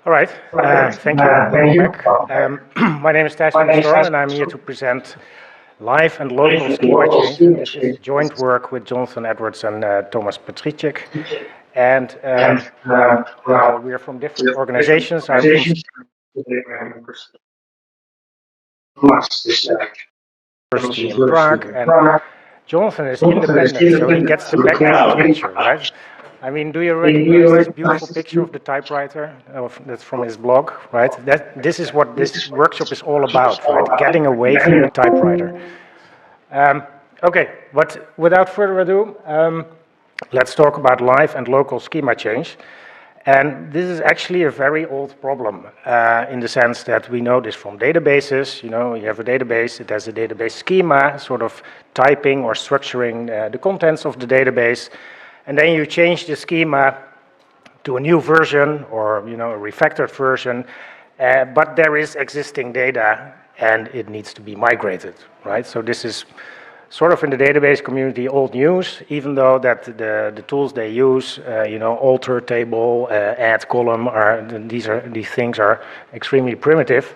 All right, thank you. Welcome back. My name is Tijs and I'm here to present live and local schema change. And this is joint work with Jonathan Edwards and Tomas Petricek. And we are from different organizations. I'm from University in Prague, and Jonathan is independent, so he gets the background picture, right? I mean, do you recognize this beautiful picture of the typewriter? That's from his blog, right? This is what this workshop is all about, right? Getting away from the typewriter. Okay, but without further ado, let's talk about live and local schema change. And this is actually a very old problem in the sense that we know this from databases. You know, you have a database, it has a database schema, sort of typing or structuring the contents of the database. And then you change the schema to a new version or, you know, a refactored version. But there is existing data and it needs to be migrated, right? So this is sort of in the database community old news, even though that the tools they use, you know, alter table, add column, these things are extremely primitive.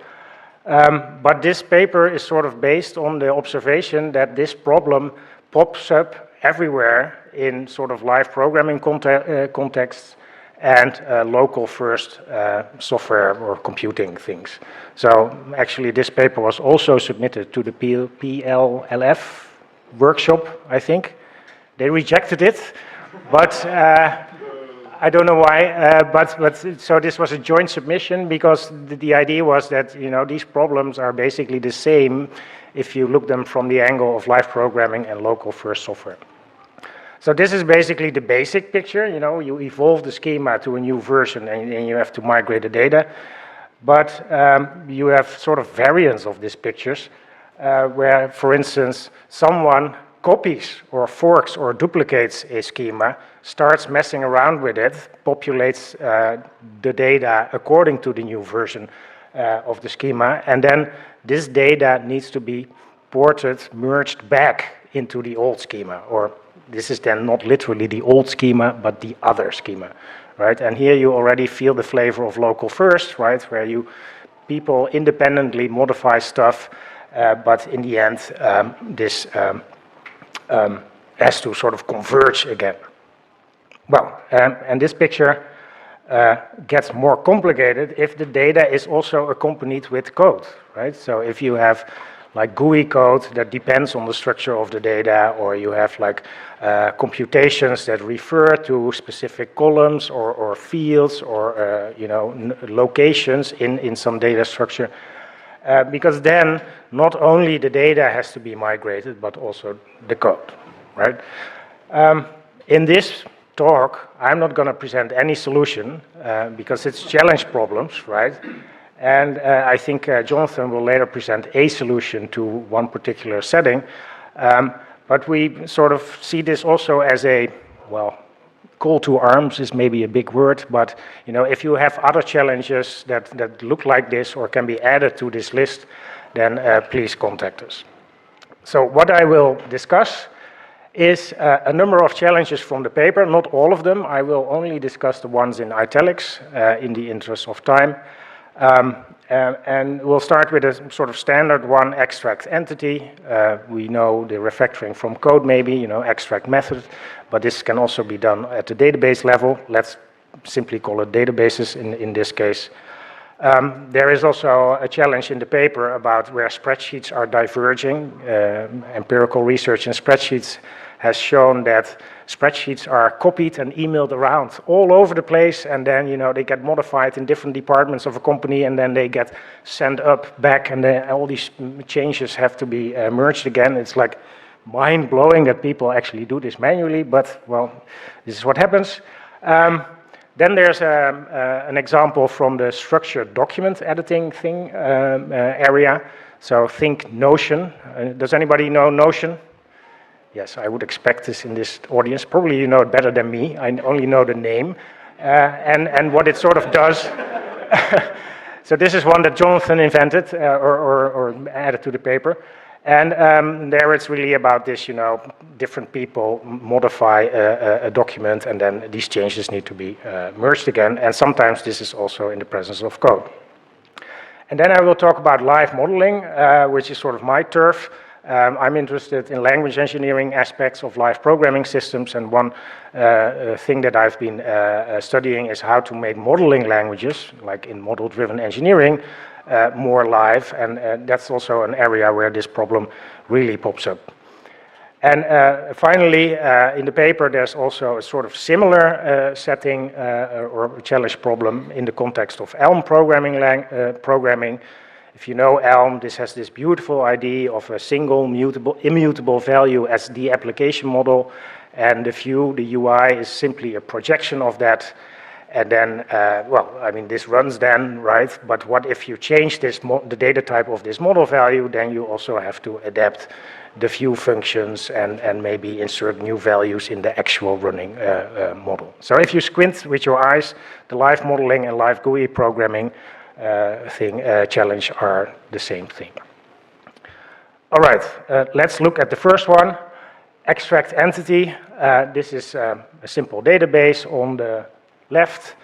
But this paper is sort of based on the observation that this problem pops up everywhere in sort of live programming contexts and local first software or computing things. So actually this paper was also submitted to the PLLF workshop, I think. They rejected it, but I don't know why, but so this was a joint submission because the idea was that, you know, these problems are basically the same if you look them from the angle of live programming and local first software. So this is basically the basic picture, you know, you evolve the schema to a new version and you have to migrate the data. But you have sort of variants of these pictures where, for instance, someone copies or forks or duplicates a schema, starts messing around with it, populates the data according to the new version of the schema, and then this data needs to be ported, merged back into the old schema, or this is then not literally the old schema, but the other schema, right? And here you already feel the flavor of local first, right? Where people independently modify stuff, but in the end, this has to sort of converge again. Well, and this picture gets more complicated if the data is also accompanied with code, right? So if you have like GUI code that depends on the structure of the data, or you have like computations that refer to specific columns or fields or you know, locations in some data structure, because then not only the data has to be migrated, but also the code, right? In this talk, I'm not going to present any solution because it's challenge problems, right? And I think Jonathan will later present a solution to one particular setting. But we sort of see this also as a, well, call to arms is maybe a big word, but you know, if you have other challenges that look like this or can be added to this list, then please contact us. So what I will discuss is a number of challenges from the paper, not all of them. I will only discuss the ones in italics in the interest of time. And we'll start with a sort of standard one, extract entity. We know the refactoring from code maybe, you know, extract method, but this can also be done at the database level. Let's simply call it databases in this case. There is also a challenge in the paper about where spreadsheets are diverging. Empirical research in spreadsheets has shown that spreadsheets are copied and emailed around all over the place, and then, you know, they get modified in different departments of a company, and then they get sent up back, and then all these changes have to be merged again. It's like mind-blowing that people actually do this manually, but, well, this is what happens. Then there's an example from the structured document editing thing area. So think Notion. Does anybody know Notion? Yes, I would expect this in this audience. Probably you know it better than me. I only know the name and what it sort of does. So this is one that Jonathan invented or added to the paper. And there it's really about this, different people modify a document and then these changes need to be merged again. And sometimes this is also in the presence of code. And then I will talk about live modeling, which is sort of my turf. I'm interested in language engineering aspects of live programming systems, and one thing that I've been studying is how to make modeling languages, like in model-driven engineering, more live, and that's also an area where this problem really pops up. And finally, in the paper, there's also a sort of similar setting or challenge problem in the context of Elm programming. If you know Elm, this has this beautiful idea of a single immutable value as the application model, and the view, the UI, is simply a projection of that. And then, this runs then, right? But what if you change the data type of this model value, then you also have to adapt the view functions and maybe insert new values in the actual running model. So if you squint with your eyes, the live modeling and live GUI programming challenge are the same thing. All right, let's look at the first one, extract entity. This is a simple database on the left,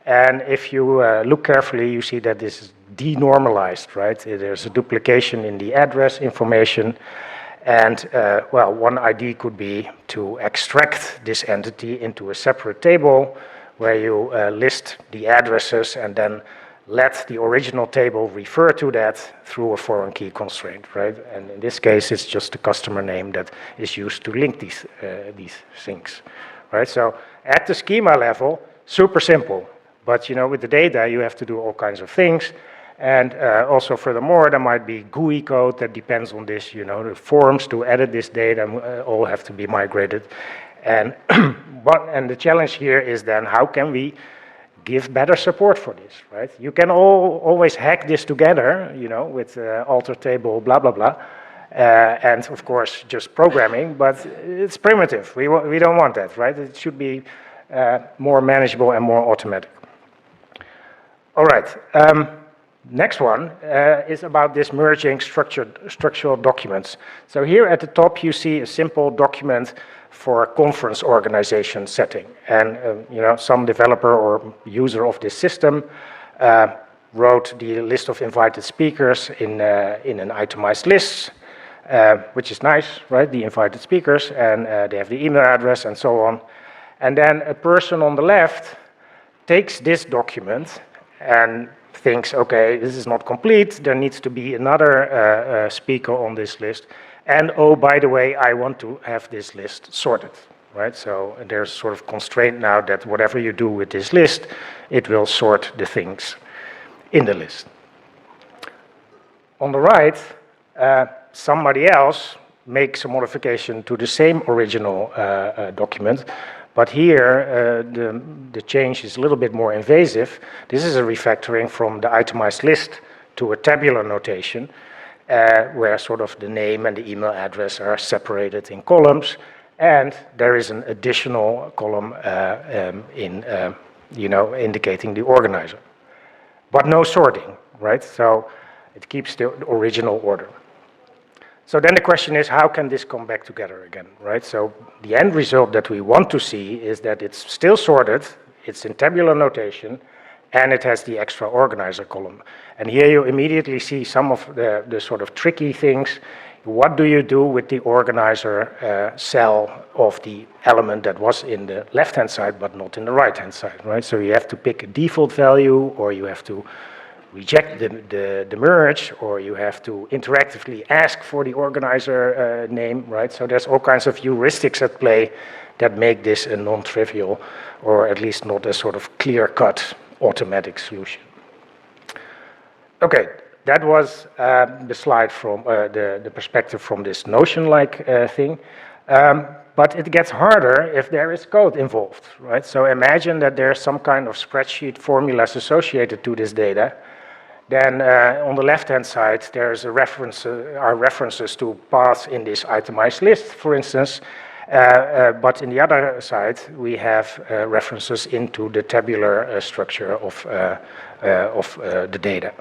and if you look carefully, you see that this is denormalized, right? There's a duplication in the address information, and one idea could be to extract this entity into a separate table where you list the addresses and then let the original table refer to that through a foreign key constraint, right? And in this case, it's just the customer name that is used to link these things, right? So at the schema level, super simple, but with the data, you have to do all kinds of things. And also furthermore, there might be GUI code that depends on this, the forms to edit this data all have to be migrated. And, and the challenge here is then how can we give better support for this, right? You can always hack this together, with alter table, blah, blah, blah. And of course, just programming, but it's primitive. We don't want that, right? It should be more manageable and more automatic. All right. Next one is about this merging structural documents. So here at the top, you see a simple document for a conference organization setting. And some developer or user of this system wrote the list of invited speakers in an itemized list, which is nice, right? The invited speakers, and they have the email address and so on. And then a person on the left takes this document and thinks, okay, this is not complete, there needs to be another speaker on this list, and oh, by the way, I want to have this list sorted, right? So there's sort of constraint now that whatever you do with this list, it will sort the things in the list. On the right, somebody else makes a modification to the same original document, but here, the change is a little bit more invasive. This is a refactoring from the itemized list to a tabular notation, where sort of the name and the email address are separated in columns, and there is an additional column indicating the organizer. But no sorting, right? So it keeps the original order. So then the question is, how can this come back together again, right? So the end result that we want to see is that it's still sorted, it's in tabular notation, and it has the extra organizer column. And here you immediately see some of the sort of tricky things. What do you do with the organizer cell of the element that was in the left-hand side but not in the right-hand side, right? So you have to pick a default value, or you have to reject the merge, or you have to interactively ask for the organizer name, right? So there's all kinds of heuristics at play that make this a non-trivial, or at least not a sort of clear-cut automatic solution. Okay, that was the slide from the perspective from this Notion-like thing. But it gets harder if there is code involved, right? So imagine that there's some kind of spreadsheet formulas associated to this data. Then on the left-hand side, there's are references to paths in this itemized list, for instance. But in the other side, we have references into the tabular structure of the data,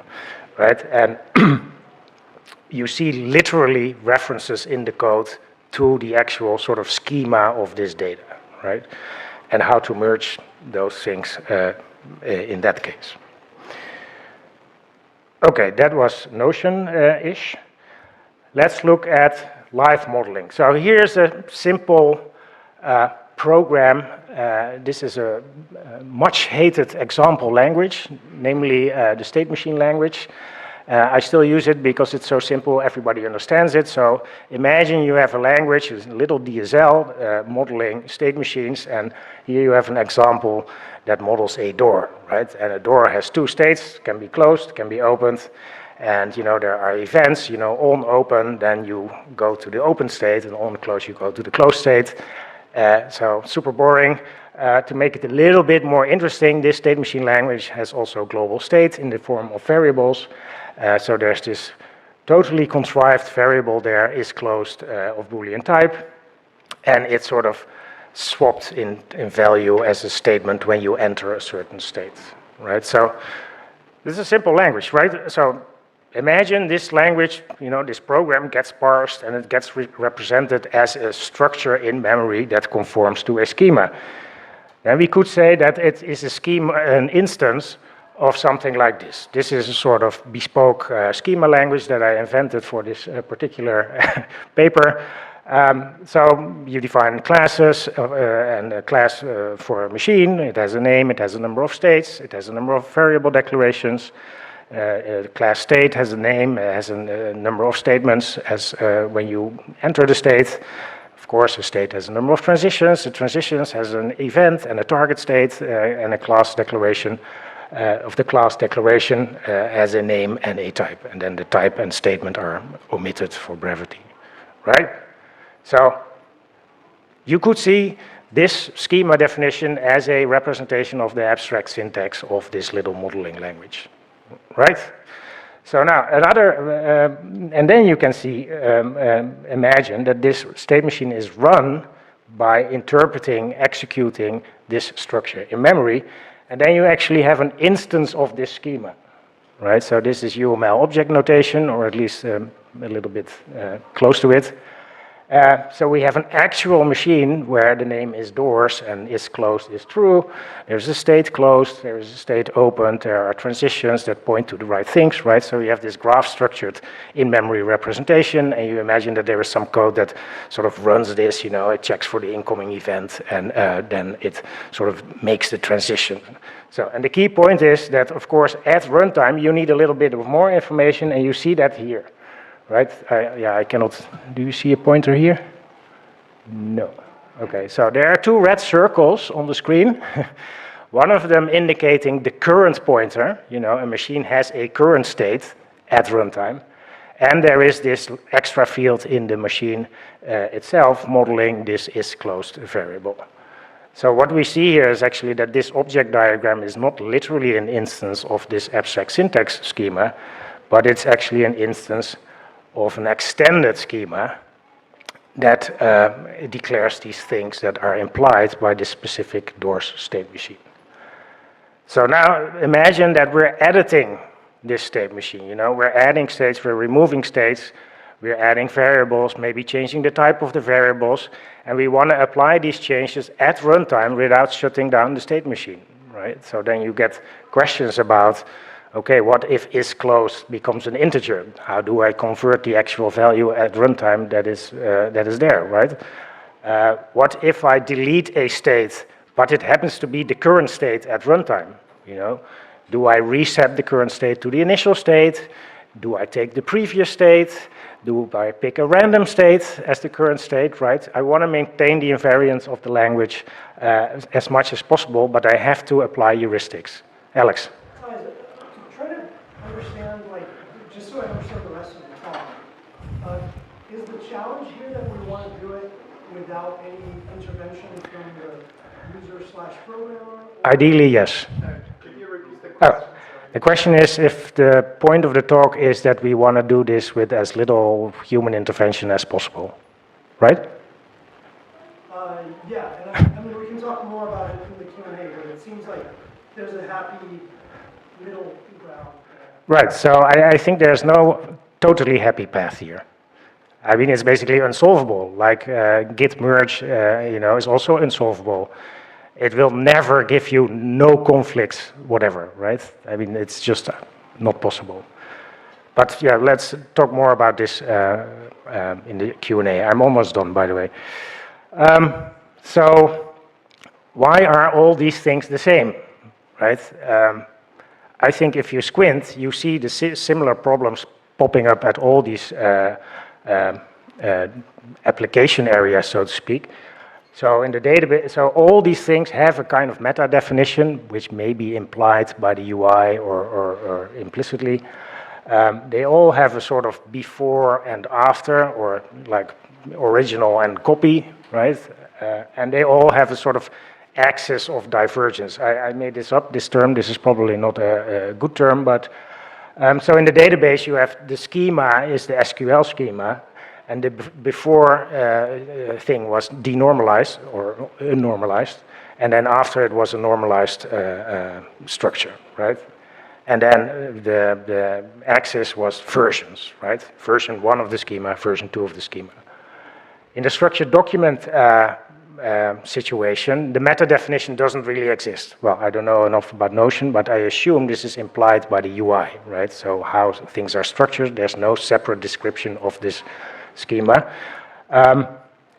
right? And you see literally references in the code to the actual sort of schema of this data, right? And how to merge those things in that case. Okay, that was Notion-ish. Let's look at live modeling. So here's a simple program. This is a much hated example language, namely the state machine language. I still use it because it's so simple, everybody understands it. So imagine you have a language, it's a little DSL, modeling state machines, and here you have an example that models a door, right? And a door has two states, can be closed, can be opened, and there are events, on open, then you go to the open state, and on close you go to the closed state. So super boring. To make it a little bit more interesting, this state machine language has also global state in the form of variables. So there's this totally contrived variable there, is closed, of Boolean type, and it's sort of swapped in value as a statement when you enter a certain state, right? So this is a simple language, right? So imagine this language, this program gets parsed and it gets represented as a structure in memory that conforms to a schema. And we could say that it is a schema, an instance of something like this. This is a sort of bespoke schema language that I invented for this particular paper. So you define classes, and a class for a machine. It has a name, it has a number of states, it has a number of variable declarations. Class state has a name, has a number of statements as when you enter the state. Of course, a state has a number of transitions. The transitions has an event and a target state and a class declaration. Of the class declaration has a name and a type, and then the type and statement are omitted for brevity, right? So you could see this schema definition as a representation of the abstract syntax of this little modeling language, right? So now another, and then you can see, imagine that this state machine is run by interpreting, executing this structure in memory, and then you actually have an instance of this schema, right? So this is UML object notation, or at least a little bit close to it. So we have an actual machine where the name is doors and is closed is true. There's a state closed, there is a state opened, there are transitions that point to the right things, right? So you have this graph structured in-memory representation, and you imagine that there is some code that sort of runs this, it checks for the incoming event, and then it sort of makes the transition. So, and the key point is that, of course, at runtime, you need a little bit of more information, and you see that here. Right? I cannot. Do you see a pointer here? No. Okay, so there are two red circles on the screen. One of them indicating the current pointer. A machine has a current state at runtime. And there is this extra field in the machine itself modeling this is closed variable. So what we see here is actually that this object diagram is not literally an instance of this abstract syntax schema, but it's actually an instance of an extended schema that declares these things that are implied by this specific doors state machine. So now imagine that we're editing this state machine. We're adding states, we're removing states, we're adding variables, maybe changing the type of the variables, and we want to apply these changes at runtime without shutting down the state machine, right? So then you get questions about, okay, what if is closed becomes an integer? How do I convert the actual value at runtime that is there, right? What if I delete a state, but it happens to be the current state at runtime? Do I reset the current state to the initial state? Do I take the previous state? Do I pick a random state as the current state, right? I want to maintain the invariance of the language as much as possible, but I have to apply heuristics. Alex? Understand, just so I understand the rest of the talk, is the challenge here that we want to do it without any intervention from the user/programmer? Ideally, yes. Can you repeat the question? The question is if the point of the talk is that we want to do this with as little human intervention as possible, right? Yeah, and I mean, we can talk more about it in the Q&A, but it seems like there's a happy middle ground. Right, so I think there's no totally happy path here. I mean, it's basically unsolvable, like git merge, is also unsolvable. It will never give you no conflicts, whatever, right? I mean, it's just not possible. But yeah, let's talk more about this in the Q&A. I'm almost done, by the way. So why are all these things the same, right? I think if you squint, you see the similar problems popping up at all these application areas, so to speak. So in the database, so all these things have a kind of meta definition, which may be implied by the UI or implicitly. They all have a sort of before and after, or like original and copy, right? And they all have a sort of axis of divergence. I made this up, this term. This is probably not a good term, but so in the database you have the schema is the SQL schema, and the before thing was denormalized or unnormalized, and then after it was a normalized structure, right? And then the axis was versions, right? Version 1 of the schema, version 2 of the schema. In the structured document situation, the meta definition doesn't really exist. Well, I don't know enough about Notion, but I assume this is implied by the UI, right? So how things are structured, there's no separate description of this schema.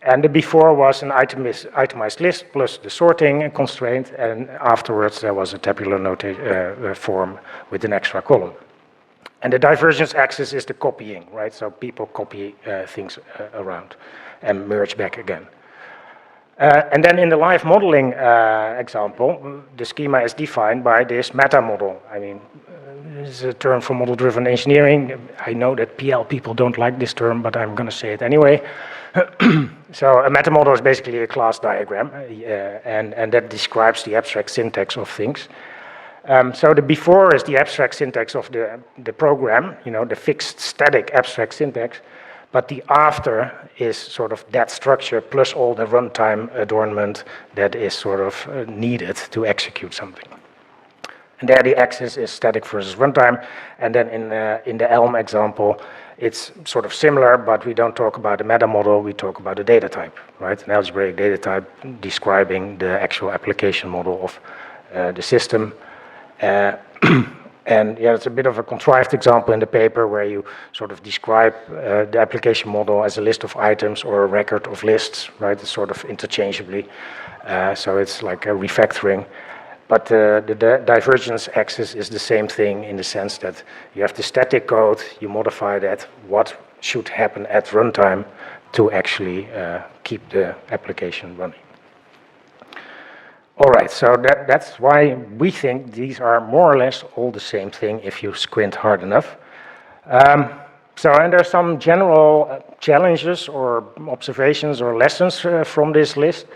And the before was an itemized list plus the sorting constraint, and afterwards there was a tabular form with an extra column. And the divergence axis is the copying, right? So people copy things around and merge back again. And then in the live modeling example, the schema is defined by this meta model. I mean, this is a term for model-driven engineering. I know that PL people don't like this term, but I'm going to say it anyway. So a meta model is basically a class diagram, and that describes the abstract syntax of things. So the before is the abstract syntax of the program, the fixed static abstract syntax, but the after is sort of that structure plus all the runtime adornment that is sort of needed to execute something. And there the axis is static versus runtime, and then in the Elm example, it's sort of similar, but we don't talk about the meta model, we talk about the data type, right? An algebraic data type describing the actual application model of the system. And yeah, it's a bit of a contrived example in the paper where you sort of describe the application model as a list of items or a record of lists, right? It's sort of interchangeably. So it's like a refactoring. But the divergence axis is the same thing in the sense that you have the static code, you modify that, what should happen at runtime to actually keep the application running. All right, so that's why we think these are more or less all the same thing if you squint hard enough. And there are some general challenges or observations or lessons from this list.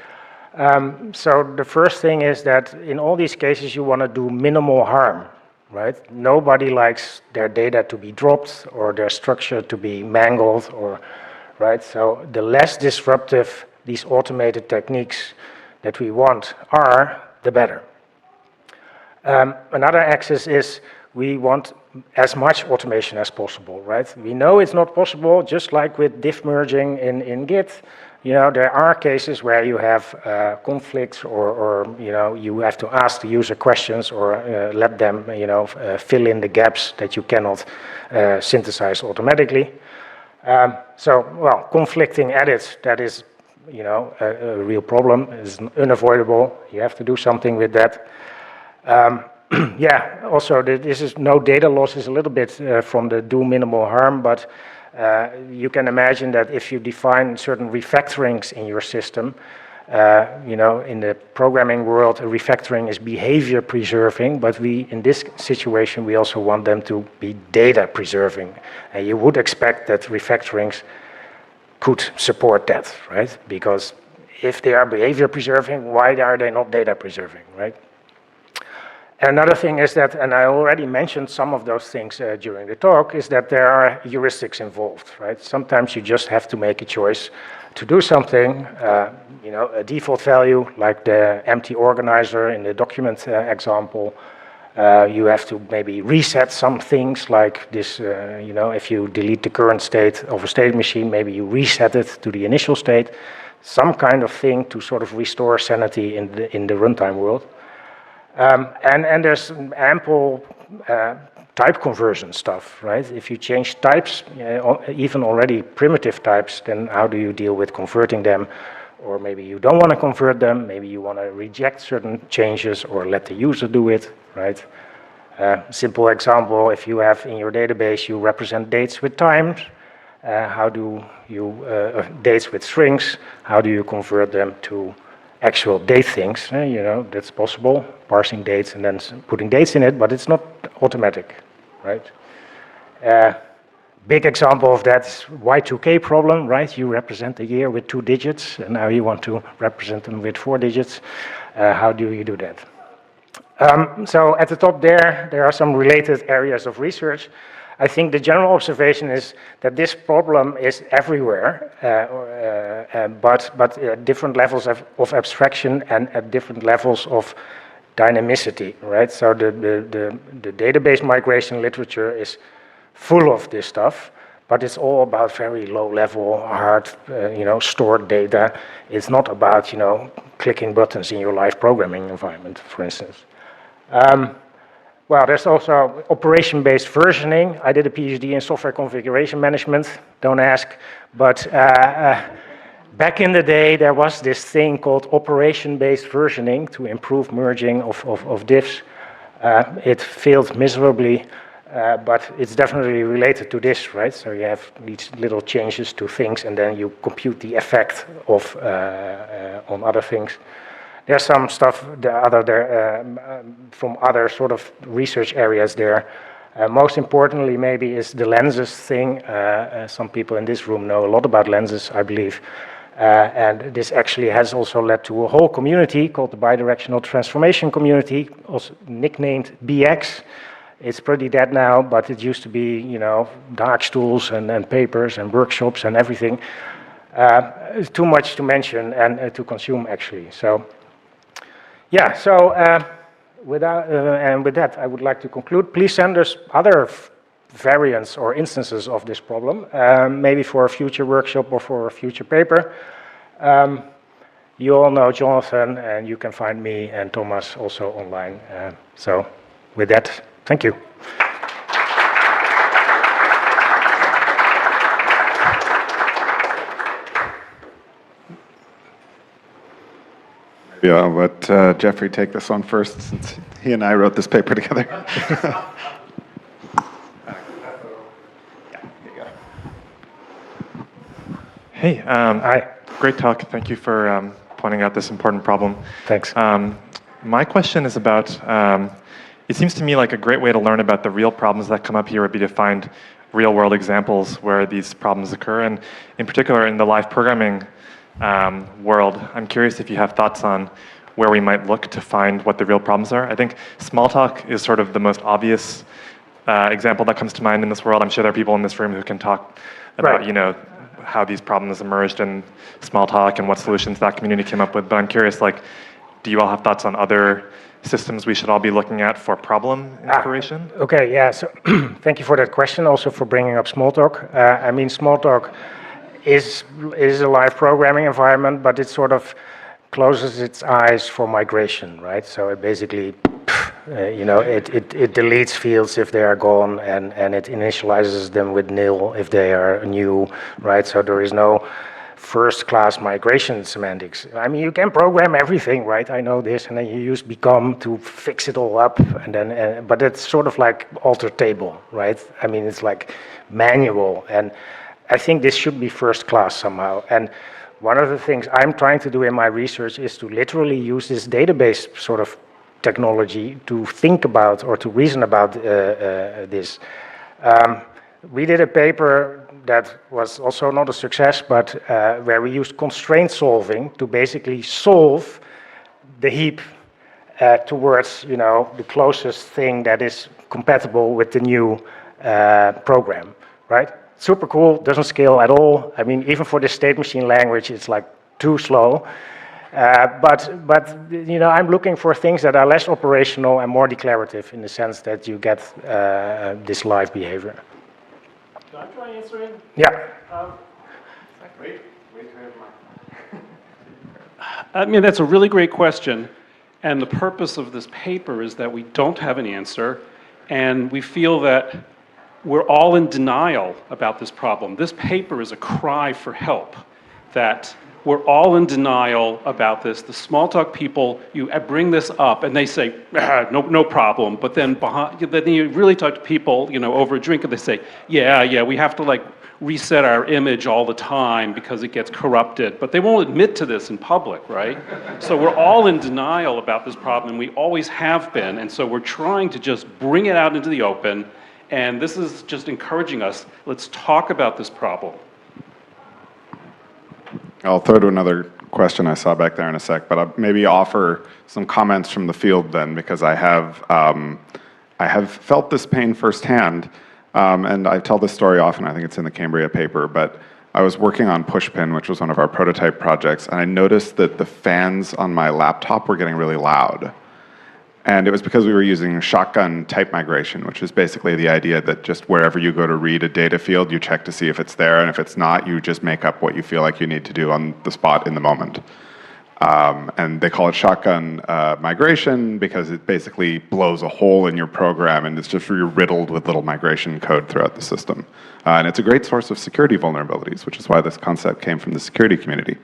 So the first thing is that in all these cases you want to do minimal harm, right? Nobody likes their data to be dropped or their structure to be mangled, or right? So the less disruptive these automated techniques that we want are, the better. Another axis is we want as much automation as possible, right? We know it's not possible, just like with diff merging in Git. There are cases where you have conflicts or you have to ask the user questions or let them, fill in the gaps that you cannot synthesize automatically. Well, conflicting edits, that is, a real problem, is unavoidable. You have to do something with that. Yeah, also, this is no data loss is a little bit from the do minimal harm, but you can imagine that if you define certain refactorings in your system, in the programming world, a refactoring is behavior preserving, but in this situation, we also want them to be data preserving. And you would expect that refactorings could support that, right? Because if they are behavior preserving, why are they not data preserving, right? And another thing is that, and I already mentioned some of those things during the talk, is that there are heuristics involved, right? Sometimes you just have to make a choice to do something, a default value like the empty organizer in the document example, You have to maybe reset some things like this, if you delete the current state of a state machine, maybe you reset it to the initial state, some kind of thing to sort of restore sanity in the runtime world. And there's ample type conversion stuff, right? If you change types, even already primitive types, then how do you deal with converting them? Or maybe you don't want to convert them, maybe you want to reject certain changes or let the user do it, right? Simple example, if you have in your database, you represent dates with times, how do you, dates with strings, how do you convert them to actual date things? That's possible, parsing dates and then putting dates in it, but it's not automatic, right? Big example of that is Y2K problem, right? You represent a year with 2 digits, and now you want to represent them with 4 digits. How do you do that? So at the top there are some related areas of research. I think the general observation is that this problem is everywhere, but at different levels of abstraction and at different levels of dynamicity, right? So the database migration literature is full of this stuff, but it's all about very low level, hard, stored data. It's not about, clicking buttons in your live programming environment, for instance. Well, there's also operation-based versioning. I did a PhD in software configuration management, don't ask, but back in the day, there was this thing called operation-based versioning to improve merging of diffs. It failed miserably. But it's definitely related to this, right? So you have these little changes to things, and then you compute the effect of on other things. There's some stuff from other sort of research areas there. Most importantly, maybe, is the lenses thing. Some people in this room know a lot about lenses, I believe. And this actually has also led to a whole community called the bidirectional transformation community, also nicknamed BX. It's pretty dead now, but it used to be, dark stools and papers and workshops and everything. It's too much to mention and to consume, actually. So, yeah, so with that, I would like to conclude. Please send us other variants or instances of this problem, maybe for a future workshop or for a future paper. You all know Jonathan, and you can find me and Tomas also online. So, with that, thank you. Yeah, I'll let Jeffrey take this one first, since he and I wrote this paper together. Hey, Hi. great talk. Thank you for pointing out this important problem. Thanks. My question is about, it seems to me like a great way to learn about the real problems that come up here would be to find real-world examples where these problems occur, and in particular in the live programming world. I'm curious if you have thoughts on where we might look to find what the real problems are. I think Smalltalk is sort of the most obvious example that comes to mind in this world. I'm sure there are people in this room who can talk about, Right. How these problems emerged in Smalltalk and what solutions that community came up with. But I'm curious, do you all have thoughts on other systems we should all be looking at for problem inspiration? Okay, yeah, so thank you for that question, also for bringing up Smalltalk. I mean, Smalltalk is a live programming environment, but it sort of closes its eyes for migration, right? So it basically, it deletes fields if they are gone, and it initializes them with nil if they are new, right? So there is no first-class migration semantics. I mean, you can program everything, right? I know this, and then you use become to fix it all up, and then, but it's sort of like alter table, right? I mean, it's like manual, and I think this should be first-class somehow. And one of the things I'm trying to do in my research is to literally use this database sort of technology to think about or to reason about this. We did a paper that was also not a success, but where we used constraint solving to basically solve the heap towards, the closest thing that is compatible with the new program, right? Super cool, doesn't scale at all. I mean, even for the state machine language, it's like too slow. But you know, I'm looking for things that are less operational and more declarative in the sense that you get this live behavior. Can I try answering? Yeah. I mean, that's a really great question. And the purpose of this paper is that we don't have an answer. And we feel that we're all in denial about this problem. This paper is a cry for help, that we're all in denial about this. The small talk people, you bring this up and they say, no problem. But then then you really talk to people, you know, over a drink and they say, yeah, we have to like reset our image all the time because it gets corrupted. But they won't admit to this in public, right? So we're all in denial about this problem, and we always have been. And so we're trying to just bring it out into the open. And this is just encouraging us. Let's talk about this problem. I'll throw to another question I saw back there in a sec, but I'll maybe offer some comments from the field then, because I have felt this pain firsthand, and I tell this story often. I think it's in the Cambria paper, but I was working on Pushpin, which was one of our prototype projects, and I noticed that the fans on my laptop were getting really loud. And it was because we were using shotgun type migration, which is basically the idea that just wherever you go to read a data field, you check to see if it's there, and if it's not, you just make up what you feel like you need to do on the spot in the moment. And they call it shotgun migration because it basically blows a hole in your program, and it's just riddled with little migration code throughout the system. And it's a great source of security vulnerabilities, which is why this concept came from the security community.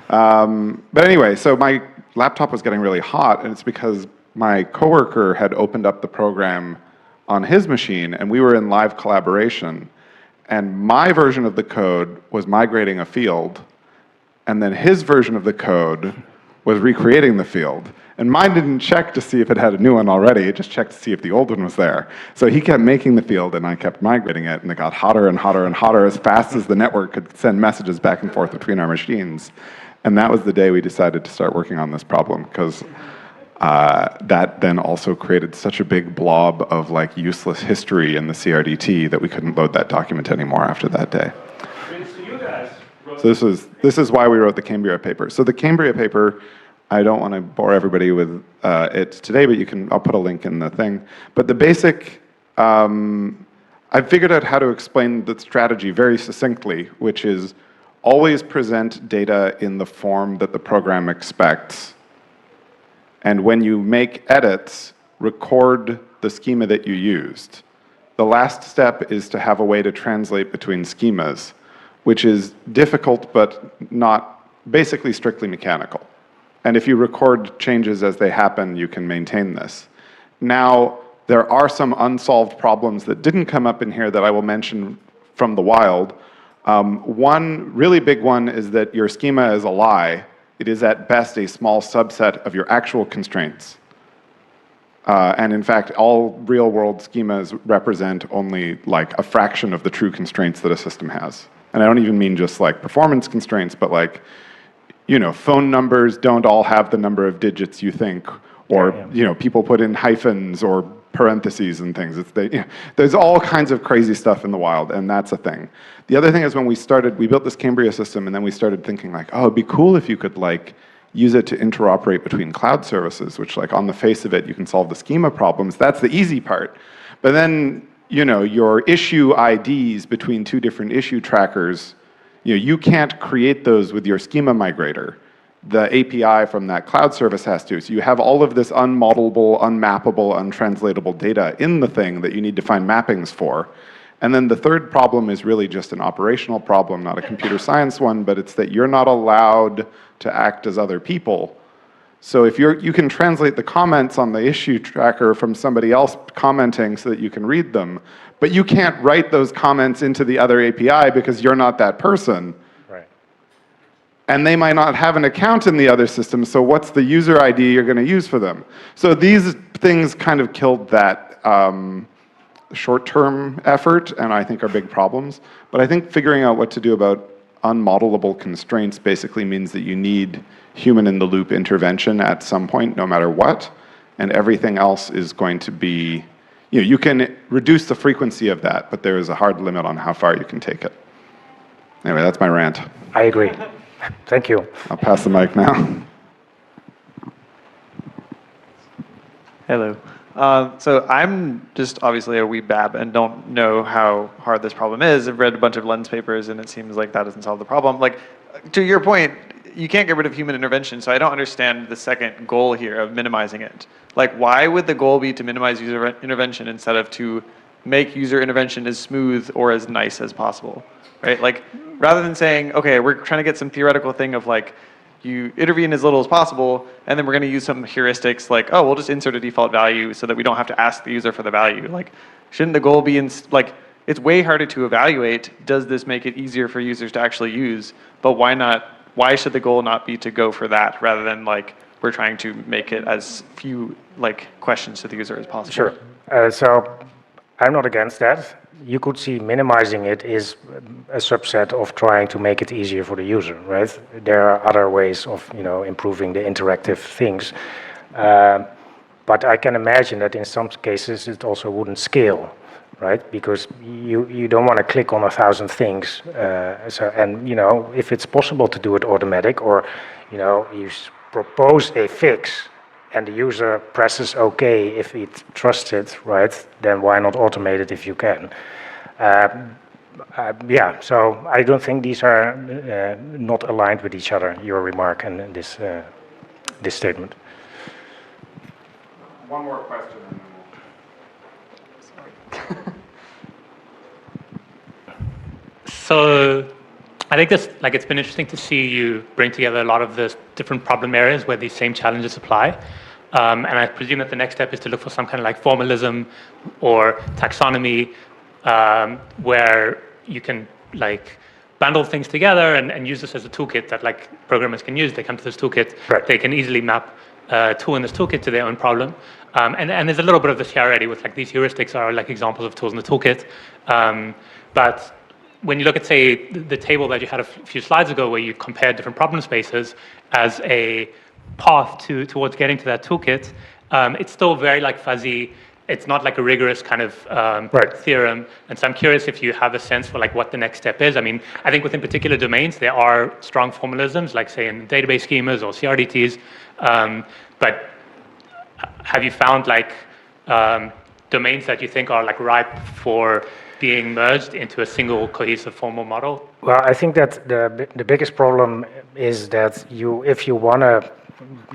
But anyway, so my laptop was getting really hot, and it's because my coworker had opened up the program on his machine, and we were in live collaboration, and my version of the code was migrating a field, and then his version of the code was recreating the field. And mine didn't check to see if it had a new one already, it just checked to see if the old one was there. So he kept making the field, and I kept migrating it, and it got hotter and hotter and hotter as fast as the network could send messages back and forth between our machines. And that was the day we decided to start working on this problem, because that then also created such a big blob of like useless history in the CRDT that we couldn't load that document anymore after that day. So this is why we wrote the Cambria paper. So the Cambria paper, I don't want to bore everybody with it today, but I'll put a link in the thing. But the basic, I've figured out how to explain the strategy very succinctly, which is always present data in the form that the program expects. And when you make edits, record the schema that you used. The last step is to have a way to translate between schemas, which is difficult but not basically strictly mechanical. And if you record changes as they happen, you can maintain this. Now, there are some unsolved problems that didn't come up in here that I will mention from the wild. One really big one is that your schema is a lie. It is at best a small subset of your actual constraints. And in fact, all real world schemas represent only like a fraction of the true constraints that a system has. And I don't even mean just like performance constraints, but like, you know, phone numbers don't all have the number of digits you think, or, you know, people put in hyphens or parentheses and things. There's all kinds of crazy stuff in the wild, and that's a thing. The other thing is when we built this Cambria system, and then we started thinking like, oh, it'd be cool if you could like use it to interoperate between cloud services, which like on the face of it, you can solve the schema problems. That's the easy part. But then, you know, your issue IDs between two different issue trackers, you know, you can't create those with your schema migrator. The API from that cloud service has to. So you have all of this unmodelable, unmappable, untranslatable data in the thing that you need to find mappings for. And then the third problem is really just an operational problem, not a computer science one, but it's that you're not allowed to act as other people. So if you can translate the comments on the issue tracker from somebody else commenting so that you can read them, but you can't write those comments into the other API because you're not that person. And they might not have an account in the other system, so what's the user ID you're going to use for them? So these things kind of killed that short-term effort, and I think are big problems. But I think figuring out what to do about unmodelable constraints basically means that you need human-in-the-loop intervention at some point, no matter what, and everything else is going to be, you know, you can reduce the frequency of that, but there is a hard limit on how far you can take it. Anyway, that's my rant. I agree. Thank you. I'll pass the mic now. Hello. So I'm just obviously a weebab and don't know how hard this problem is. I've read a bunch of lens papers and it seems like that doesn't solve the problem. Like, to your point, you can't get rid of human intervention, so I don't understand the second goal here of minimizing it. Like, why would the goal be to minimize user intervention instead of to make user intervention as smooth or as nice as possible, right? Like, rather than saying, okay, we're trying to get some theoretical thing of like, you intervene as little as possible, and then we're going to use some heuristics like, oh, we'll just insert a default value so that we don't have to ask the user for the value. Like, shouldn't the goal be like, it's way harder to evaluate, does this make it easier for users to actually use, but why should the goal not be to go for that rather than like, we're trying to make it as few like questions to the user as possible? Sure. So I'm not against that. You could see minimizing it is a subset of trying to make it easier for the user, right? There are other ways of, improving the interactive things. But I can imagine that in some cases it also wouldn't scale, right? Because you don't want to click on 1,000 things. If it's possible to do it automatic, or, you propose a fix and the user presses OK if it trusts it, right, then why not automate it if you can? So I don't think these are not aligned with each other, your remark and this statement. One more question. So I think it's been interesting to see you bring together a lot of the different problem areas where these same challenges apply. And I presume that the next step is to look for some kind of like formalism or taxonomy where you can like bundle things together and use this as a toolkit that like programmers can use. They come to this toolkit, right. They can easily map a tool in this toolkit to their own problem. And there's a little bit of this here already with like these heuristics are like examples of tools in the toolkit. But when you look at, say, the table that you had a few slides ago where you compared different problem spaces as a path towards getting to that toolkit, it's still very like fuzzy. It's not like a rigorous kind of theorem. And so I'm curious if you have a sense for like what the next step is. I mean, I think within particular domains, there are strong formalisms, like say in database schemas or CRDTs. But have you found like domains that you think are like ripe for being merged into a single cohesive formal model? Well, I think that the biggest problem is that if you want to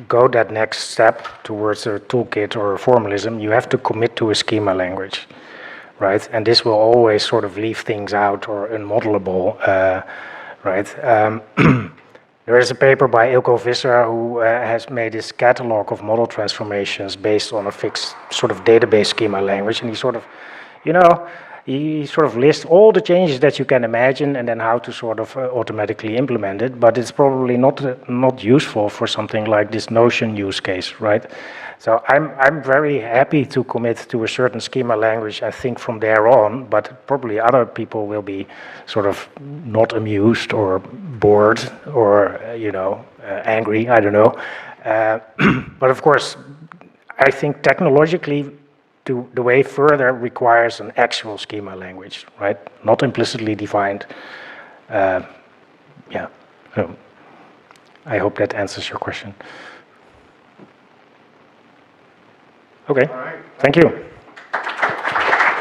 go that next step towards a toolkit or a formalism, you have to commit to a schema language, right? And this will always sort of leave things out or unmodelable, right? There is a paper by Ilko Visser who has made this catalog of model transformations based on a fixed sort of database schema language, and he sort of lists all the changes that you can imagine and then how to sort of automatically implement it, but it's probably not useful for something like this Notion use case, right? So I'm very happy to commit to a certain schema language and think from there on, but probably other people will be sort of not amused or bored or, angry, I don't know. But of course, I think technologically, the way further requires an actual schema language, right? Not implicitly defined. So I hope that answers your question. Okay. All right. Thank you.